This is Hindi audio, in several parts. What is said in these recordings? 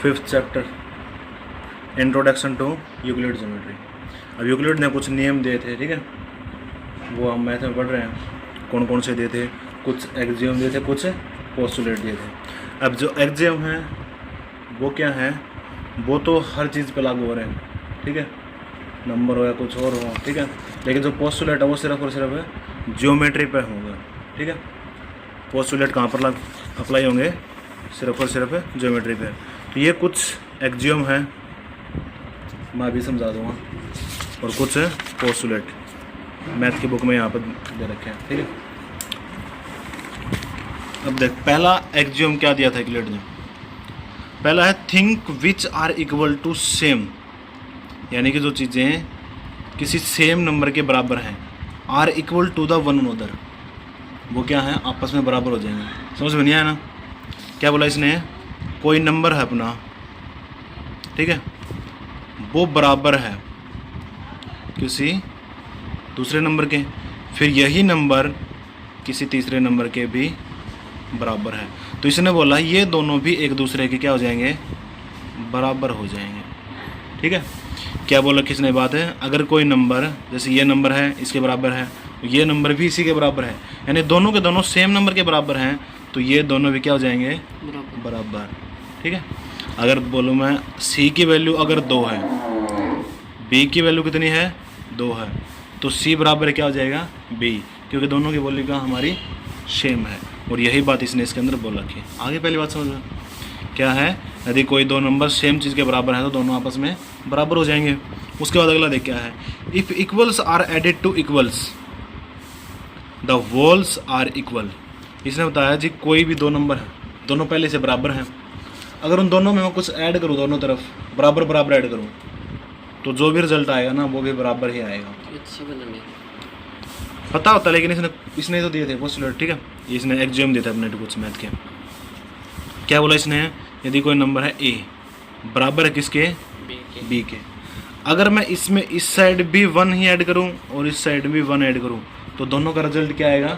5th chapter introduction to Euclid geometry. अब यूक्लिड ने कुछ नियम दिए थे, ठीक है, वो हम मैथ में पढ़ रहे हैं। कौन कौन से दिए थे? कुछ एक्सियम दिए थे, कुछ पोस्टुलेट दिए थे। अब जो एक्सियम है वो क्या है? वो तो हर चीज़ पे लागू हो रहे हैं, ठीक है, नंबर हो या कुछ और हो, ठीक है। लेकिन जो पोस्टुलेट है वो सिर्फ और सिर्फ ज्योमेट्री पे होगा, ठीक है। पोस्टुलेट कहाँ पर अप्लाई होंगे? सिर्फ और सिर्फ ज्योमेट्री पे। तो ये कुछ एक्सियम है, मैं अभी समझा दूँगा, और कुछ पोस्टुलेट मैथ की बुक में यहाँ पर दे रखे हैं, ठीक है। अब देख, पहला एक्सियम क्या दिया था यूक्लिड ने? पहला है things which are equal to same, यानी कि जो चीज़ें किसी सेम नंबर के बराबर हैं, are equal to the one another, वो क्या है? आपस में बराबर हो जाएंगे। समझ में नहीं आया ना? क्या बोला इसने? कोई नंबर है अपना, ठीक है, वो बराबर है किसी दूसरे नंबर के, फिर यही नंबर किसी तीसरे नंबर के भी बराबर है। तो इसने बोला ये दोनों भी एक दूसरे के क्या हो जाएंगे? बराबर हो जाएंगे, ठीक है। क्या बोला किसने बात है? अगर कोई नंबर, जैसे ये नंबर है इसके बराबर है, ये नंबर भी इसी के बराबर है, यानी दोनों के दोनों सेम नंबर के बराबर हैं, तो ये दोनों भी क्या हो जाएंगे? बराबर, ठीक है। अगर बोलूँ मैं सी की वैल्यू अगर 2 है, बी की वैल्यू कितनी है? 2 है, तो सी बराबर क्या हो जाएगा? बी, क्योंकि दोनों की वैल्यू का हमारी सेम है। और यही बात इसने इसके अंदर बोल रखी है। आगे पहली बात समझ में क्या है? यदि कोई दो नंबर सेम चीज़ के बराबर है तो दोनों आपस में बराबर हो जाएंगे। उसके बाद अगला देख क्या है? If equals are added to equals the wholes are equal. इसने बताया जी कोई भी दो नंबर है, दोनों पहले से बराबर हैं, अगर उन दोनों में मैं कुछ ऐड करूँ, दोनों तरफ बराबर बराबर ऐड करूँ, तो जो भी रिजल्ट आएगा ना वो भी बराबर ही आएगा। पता होता है, लेकिन इसने तो दिए थे पोस्टुलेट, ठीक है। इसने एक्सियम दिया था अपने कुछ मैथ के। क्या बोला इसने? यदि कोई नंबर है ए बराबर है किसके? बी के। अगर मैं इसमें इस साइड भी 1 ही ऐड करूं और इस साइड भी 1 ऐड करूं, तो दोनों का रिजल्ट क्या आएगा?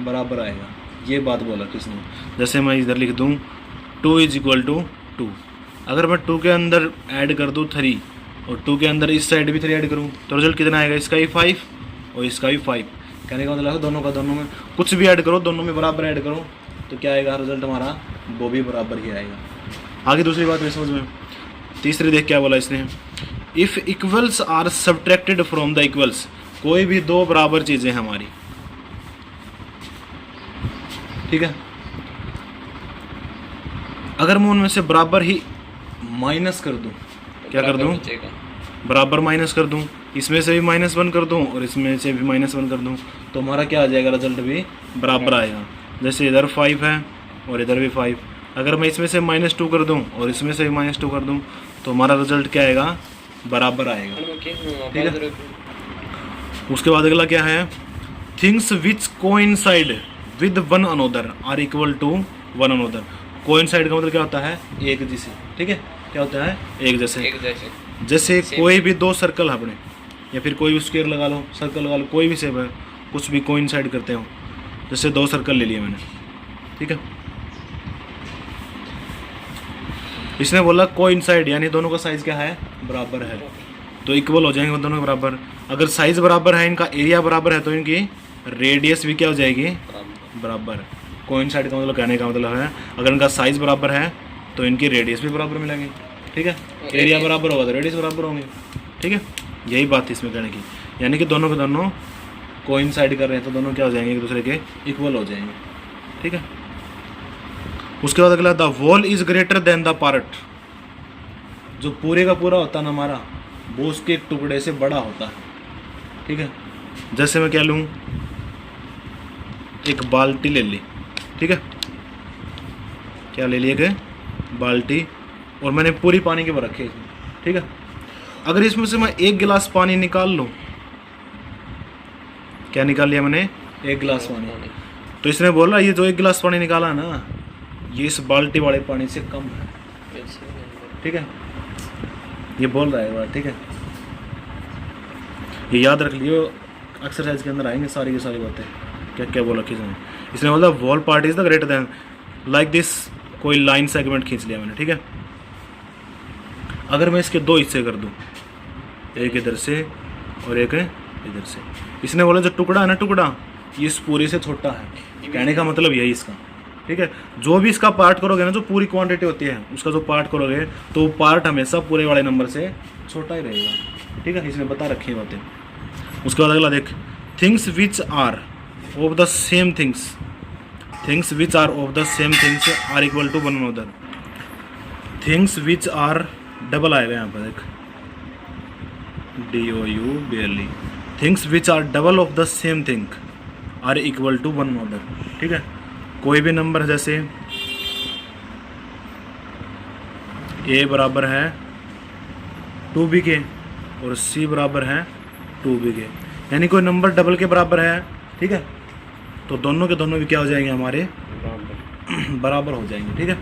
बराबर आएगा। ये बात बोला किसने? जैसे मैं इधर लिख दूं 2 = 2, अगर मैं 2 के अंदर ऐड कर दूं 3 और 2 के अंदर इस साइड भी 3 ऐड करूं, तो रिजल्ट कितना आएगा? इसका भी 5 और इसका भी 5। कहने का मतलब है दोनों का दोनों में कुछ भी ऐड करो, दोनों में बराबर ऐड करो, तो क्या आएगा रिजल्ट हमारा? वो भी बराबर ही आएगा। आगे दूसरी बात समझ में। तीसरी देख क्या बोला इसने? If equals are subtracted from the equals, कोई भी दो बराबर चीज़ें हैं हमारी, ठीक है, अगर मैं उनमें से बराबर ही माइनस कर दूं, क्या कर दूं? बराबर माइनस कर दूं, इसमें से भी -1 कर दूं और इसमें से भी -1 कर दूं, तो हमारा क्या आ जाएगा? रिजल्ट भी बराबर आएगा। जैसे इधर 5 है और इधर भी 5, अगर मैं इसमें से -2 कर दूं और इसमें से भी -2 कर दूं, तो हमारा रिजल्ट क्या आएगा? बराबर आएगा, ठीक है। उसके बाद अगला क्या है? Things which coincide with one another are equal to one another. Coincide का मतलब क्या होता है? एक जैसे, ठीक है। क्या होता है? एक जैसे। जैसे कोई भी दो सर्कल है अपने, या फिर कोई भी स्क्वायर लगा लो, सर्कल लगा लो, कोई भी शेप है, कुछ भी कोइंसाइड करते हो। जैसे 2 सर्कल ले लिए मैंने, ठीक है, इसने बोला कोइंसाइड, यानी दोनों का साइज क्या है? बराबर है, तो इक्वल हो जाएंगे दोनों के बराबर। अगर साइज बराबर है, इनका एरिया बराबर है, तो इनकी रेडियस भी क्या हो जाएगी? बराबर। कोइंसाइड का मतलब कहने का मतलब है अगर इनका साइज बराबर है तो इनकी रेडियस भी बराबर मिलेंगे, ठीक है। एरिया बराबर होगा तो रेडियस बराबर होंगे, ठीक है। यही बात थी इसमें कहने की, यानी कि दोनों के दोनों कोइंसाइड कर रहे हैं तो दोनों क्या हो जाएंगे? एक दूसरे के इक्वल हो जाएंगे, ठीक है। उसके बाद अगला, the whole is greater than the part. जो पूरे का पूरा होता है ना हमारा, वो उसके एक टुकड़े से बड़ा होता है, ठीक है। जैसे मैं क्या लूँ, एक बाल्टी ले ली, ठीक है, क्या ले ली? एक बाल्टी, और मैंने पूरी पानी के भर रखे, ठीक है। अगर इसमें से मैं 1 गिलास पानी निकाल लूँ, क्या निकाल लिया मैंने? 1 गिलास पानी। तो इसने बोला ये जो 1 गिलास पानी निकाला ना, ये इस बाल्टी वाले पानी से कम है, ठीक है। ये बोल रहा है बात, ठीक है। ये याद रख लियो, एक्सरसाइज के अंदर आएंगे सारी की सारी बातें। क्या क्या बोला किसने? इसने बोला wall part is the greater than, like this, कोई लाइन सेगमेंट खींच लिया मैंने, ठीक है। अगर मैं इसके दो हिस्से कर दूं, एक इधर से और एक इधर से, इसने बोला जो टुकड़ा है ना, टुकड़ा ये इस पूरी से छोटा है, कहने का मतलब यही इसका, ठीक है। जो भी इसका पार्ट करोगे ना, जो पूरी क्वांटिटी होती है उसका जो पार्ट करोगे, तो पार्ट हमेशा पूरे वाले नंबर से छोटा ही रहेगा, ठीक है। इसने बता रखी बातें। उसके बाद अगला देख, things which are of the same things, things which are of the same things are equal to one another. Things which are double आएगा यहाँ पर, देख DOU barely, things which are double of the same thing are equal to one another, ठीक है। कोई भी नंबर जैसे A बराबर है 2B के और C बराबर है 2B के, यानी कोई नंबर डबल के बराबर है, ठीक है, तो दोनों के दोनों भी क्या हो जाएंगे, हमारे बराबर हो जाएंगे, ठीक है।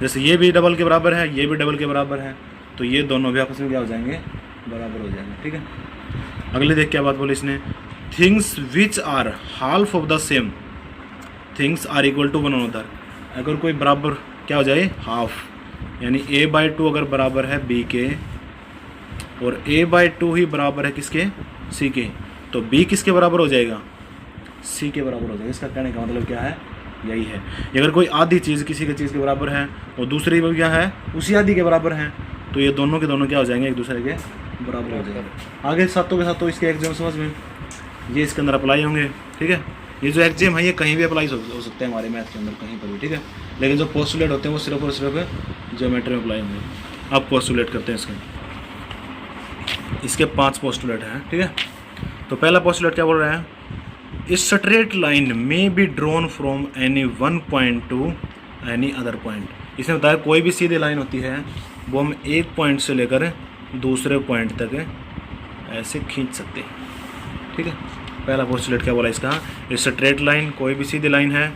जैसे ये भी डबल के बराबर है, ये भी डबल के बराबर है, तो ये दोनों भी आपस में क्या हो जाएंगे, बराबर हो जाएंगे, ठीक है। अगले देख क्या बात बोली इसने, things which are half of the same things are equal to one another. अगर कोई बराबर क्या हो जाए, हाफ, यानी A/2 अगर बराबर है B के और A/2 ही बराबर है किसके, C के, तो B किसके बराबर हो जाएगा, C के बराबर हो जाएगा। इसका कहने का मतलब क्या है, यही है। अगर कोई आधी चीज़ किसी की चीज़ के बराबर है और दूसरी भी क्या है, उसी आधी के बराबर है, तो ये दोनों के दोनों क्या हो जाएंगे, एक दूसरे के बराबर हो जाएंगे। आगे सातों के सातों इसके एग्जाम समझ में, ये इसके अंदर अप्लाई होंगे, ठीक है। ये जो एग्जाम है ये कहीं भी अप्लाई हो सकते हैं हमारे मैथ के अंदर, कहीं पर भी, ठीक है। लेकिन जो पोस्टुलेट होते हैं वो सिर्फ और सिर्फ ज्योमेट्री में अप्लाई होंगे। अब पोस्टुलेट करते हैं इसके 5 पोस्टुलेट हैं, ठीक है। तो पहला पोस्टुलेट क्या बोल रहा है, इस स्ट्रेट लाइन में be drawn from any one point two any other point. इसने बताया कोई भी सीधी लाइन होती है वो हम एक पॉइंट से लेकर दूसरे पॉइंट तक ऐसे खींच सकते हैं, ठीक है। पहला पोस्टुलेट क्या बोला इसका, इस स्ट्रेट लाइन कोई भी सीधी लाइन है,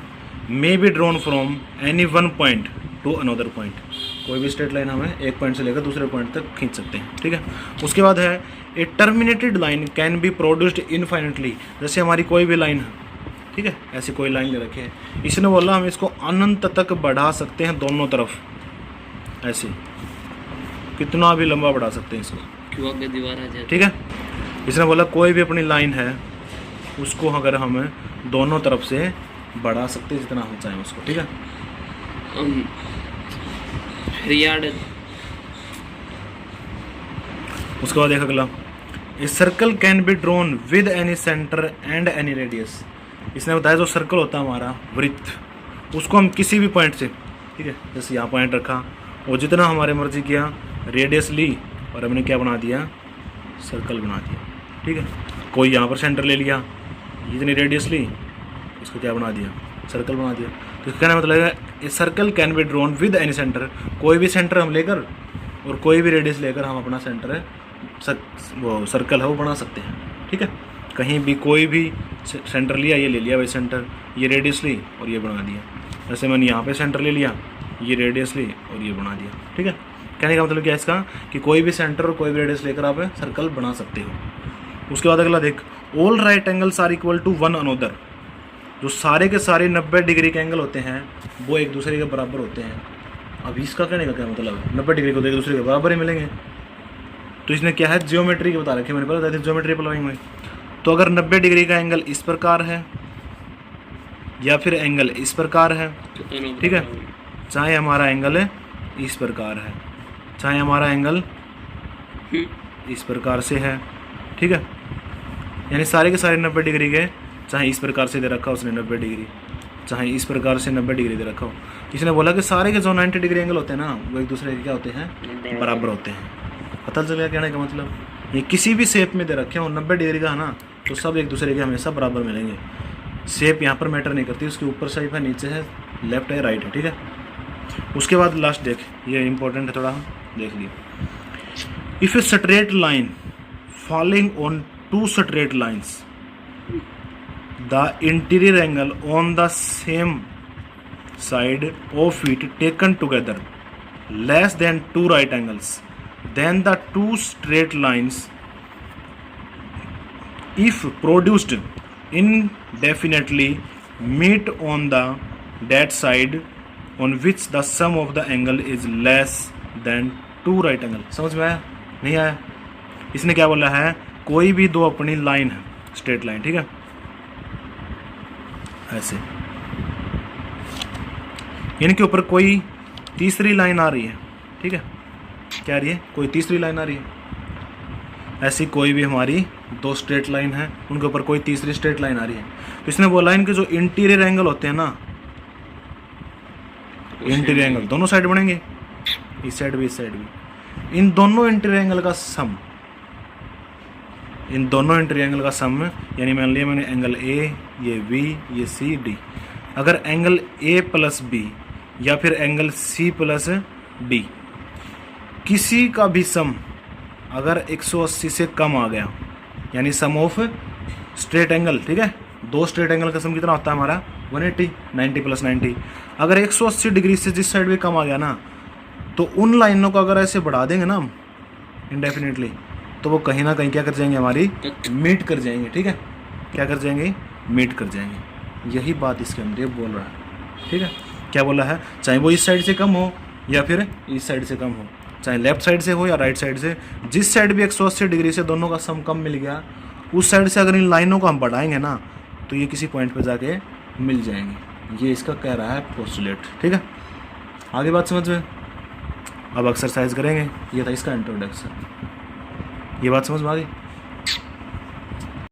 may be drawn from any one point two another point, कोई भी स्ट्रेट लाइन हमें एक पॉइंट से लेकर दूसरे पॉइंट तक खींच सकते हैं, ठीक है। उसके बाद है a terminated line can be produced infinitely. जैसे हमारी कोई भी लाइन है, ठीक है, ऐसी कोई लाइन ले रखे है, इसने बोला हम इसको अनंत तक बढ़ा सकते हैं दोनों तरफ, ऐसे कितना भी लंबा बढ़ा सकते हैं इसको, क्यों आगे दीवार आ जाए, ठीक है। इसने बोला कोई भी अपनी लाइन है उसको अगर हम दोनों तरफ से बढ़ा सकते हैं जितना हम चाहें उसको, ठीक है। उसके बाद देख अगला, a circle can be drawn with any centre and any radius. इसने बताया जो सर्कल होता है हमारा वृत्त, उसको हम किसी भी पॉइंट से, ठीक है, जैसे यहाँ पॉइंट रखा और जितना हमारे मर्जी किया रेडियस ली और हमने क्या बना दिया, सर्कल बना दिया, ठीक है। कोई यहाँ पर सेंटर ले लिया, जितनी रेडियस ली उसको क्या बना दिया, सर्कल बना दिया। तो कहने का मतलब है a circle can be drawn with any centre, कोई भी सेंटर हम लेकर और कोई भी रेडियस लेकर हम अपना सेंटर है वो सर्कल है वो बना सकते हैं, ठीक है। कहीं भी कोई भी सेंटर लिया, ये ले लिया भाई सेंटर, ये रेडियस ली और ये बना दिया। जैसे मैंने यहाँ पे सेंटर ले लिया, ये रेडियस ली और ये बना दिया, ठीक है। कहने का मतलब क्या है इसका, कि कोई भी सेंटर और कोई भी रेडियस लेकर आप सर्कल बना सकते हो। उसके बाद अगला देख, all right angles are equal to one another. जो सारे के सारे 90 डिग्री के एंगल होते हैं वो एक दूसरे के बराबर होते हैं। अब इसका कहने का क्या मतलब है, 90 डिग्री को तो एक दूसरे के बराबर ही मिलेंगे। तो इसने क्या है, ज्योमेट्री के बता रखे, मैंने पता था ज्योमेट्री अप्लाई में। तो अगर 90 डिग्री का एंगल इस प्रकार है या फिर एंगल इस प्रकार है, ठीक है, चाहे हमारा एंगल इस प्रकार है, चाहे हमारा एंगल इस प्रकार से है, ठीक है, यानी सारे के सारे 90 डिग्री के, चाहे इस प्रकार से दे रखा हो उसने 90 डिग्री, चाहे इस प्रकार से 90 डिग्री दे रखा हो। इसने बोला कि सारे के जो 90 डिग्री एंगल होते हैं ना वो एक दूसरे के क्या होते हैं, बराबर होते हैं। पता चल गया कहने का मतलब, ये किसी भी शेप में दे रखे हो 90 डिग्री का है ना, तो सब एक दूसरे के हमेशा बराबर मिलेंगे। शेप यहाँ पर मैटर नहीं करती, उसके ऊपर शेप है, नीचे है, लेफ्ट है, राइट है, ठीक है। उसके बाद लास्ट देख, ये इंपॉर्टेंट है थोड़ा, देख लिए। If a straight line falling on two straight lines, the interior angle on the same side of it taken together less than 2 right angles, then the 2 straight lines if produced indefinitely meet on the that side on which the sum of the angle is less than two right angle. समझ में आया नहीं आया? इसने क्या बोला है, कोई भी दो अपनी लाइन है, स्ट्रेट लाइन, ठीक है, ऐसे इनके ऊपर कोई तीसरी लाइन आ रही है, ठीक है, क्या आ रही है, कोई तीसरी लाइन आ रही है। ऐसी कोई भी हमारी दो स्ट्रेट लाइन है, उनके ऊपर कोई तीसरी स्ट्रेट लाइन आ रही है, तो इसने बोला इनके जो इंटीरियर एंगल होते हैं ना, इंटीरियर एंगल दोनों साइड बनेंगे, इस साइड भी इस साइड भी, इन दोनों इंटीरियर एंगल का सम, इन दोनों इंटीरियर एंगल का सम, यानी मान लिया मैंने एंगल ए, ये बी, ये सी, डी, अगर एंगल ए प्लस बी या फिर एंगल सी प्लस डी किसी का भी सम अगर 180 से कम आ गया, यानी सम ऑफ स्ट्रेट एंगल, ठीक है, दो स्ट्रेट एंगल का सम कितना होता है हमारा 180, 90 प्लस 90, अगर 180 डिग्री से जिस साइड भी कम आ गया ना, तो उन लाइनों को अगर ऐसे बढ़ा देंगे ना हम इंडेफिनेटली, तो वो कहीं ना कहीं क्या कर जाएंगे, हमारी मीट कर जाएंगे, ठीक है, क्या कर जाएंगे, मीट कर जाएंगे। यही बात इसके अंदर ये बोल रहा है, ठीक है, क्या बोला है, चाहे वो इस साइड से कम हो या फिर इस साइड से कम हो, चाहे लेफ्ट साइड से हो या राइट साइड से, जिस साइड भी 180 डिग्री से दोनों का सम कम मिल गया, उस साइड से अगर इन लाइनों को हम बढ़ाएंगे ना, तो ये किसी पॉइंट पे जाके मिल जाएंगे। ये इसका कह रहा है पोस्टुलेट, ठीक है, आगे बात समझ में। अब एक्सरसाइज करेंगे, ये था इसका इंट्रोडक्शन, ये बात समझ में आ गई।